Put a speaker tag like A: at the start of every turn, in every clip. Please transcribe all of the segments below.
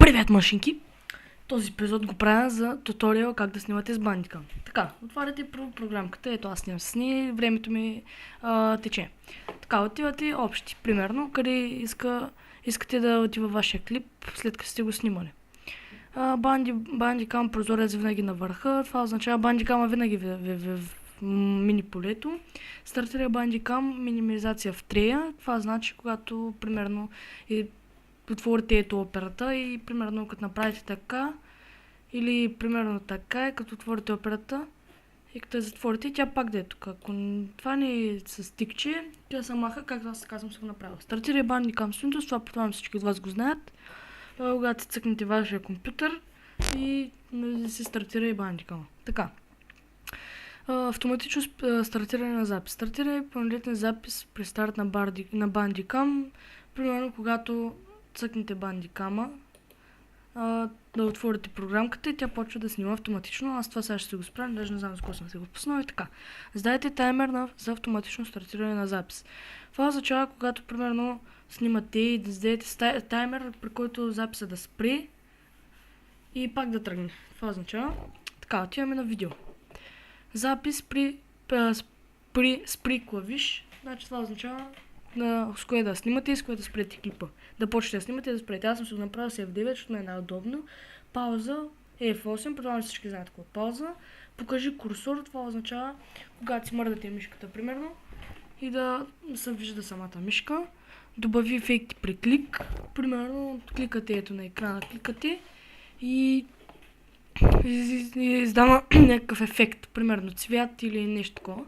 A: Привет, машинки! Този епизод го правя за туториал как да снимате с Bandicam. Така, отваряте програмката, ето аз снимам с нея, времето ми тече. Така, отивате общи, примерно, къде искате да отива вашия клип, след като сте го снимали. Bandicam прозорец винаги на върха, това означава Bandicam винаги в мини полето. Стартира Bandicam минимализация в трея, това значи когато, примерно, отворите ето операта и примерно като направите така или примерно така и като отворите операта и като я затворите, тя пак да е тук. Ако това не е с тикче, тя се маха, както аз така съм се го направил. Стартира Bandicam Windows, това предполагам всички от вас го знаят. Когато цъкнете вашия компютър и се стартира и Bandicam. Така. Автоматично стартиране на запис. Стартира пълнолетен запис при старт на Bandicam. Примерно когато цъкнете Bandicam, да отворите програмката и тя почва да снима автоматично. Аз това сега ще си го справя, даже не знам за какво съм се го пуснал и така. Задайте таймер за автоматично стартиране на запис. Това означава, когато примерно снимате и да зададете таймер, при който записа да спре и пак да тръгне. Това означава, така, отиваме на видео. Запис при спри клавиш, значи това означава с кое да снимате и с кое да спрете клипа. Да почнете да снимате и да спрете. Аз съм си го направил с F9, защото ме е най-удобно. Пауза, F8, предполагам всички знаят какво е пауза. Покажи курсор, това означава когато си мърдате мишката, примерно, и да се вижда самата мишка. Добави ефекти при клик, примерно кликате ето на екрана, кликате и издава някакъв ефект, примерно цвят или нещо такова.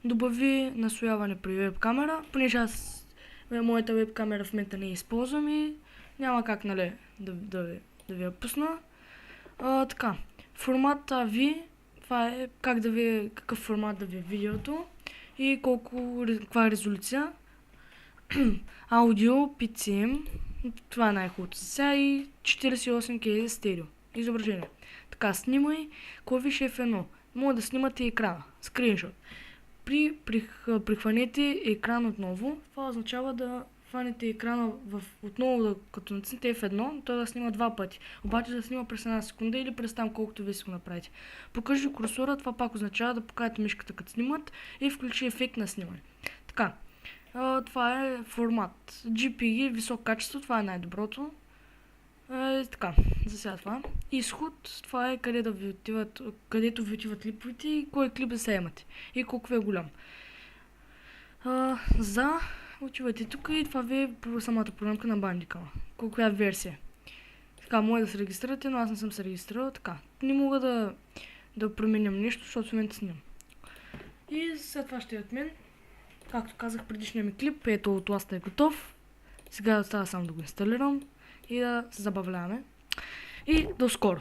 A: Добави наслояване при веб-камера, понеже аз моята веб-камера в момента не използвам и няма как, нали, да ви я пусна. Така, формат AV, това е какъв формат да ви е видеото и каква е резолюция. Аудио, PCM, това е най-хубавото за сега и 48K стерео. Изображение. Така, снимай клавиш F1. Може да снимате екрана. Скриншот. Прихванете екран отново. Това означава да хванете екрана отново, като натиснете F1, той да снима два пъти. Обаче да снима през една секунда или през там колкото ви си го направите. Покажи курсора, това пак означава да покажете мишката като снимат и включи ефект на снимане. Така, това е формат. JPG, високо качество, това е най-доброто. Така, за сега това. Изход, това е където ви отиват клиповете и кой клип да се имате. И колко е голям. Отивате тук и това ви е самата програмка на Bandicam. Колко е версия. Така, може да се регистрирате, но аз не съм се регистрирал. Така, не мога да променям нещо, защото в момента снимам. И след това ще е от мен. Както казах, предишния ми клип, ето от ласта е готов. Сега остава само да го инсталирам и да се забавляваме. И до скоро!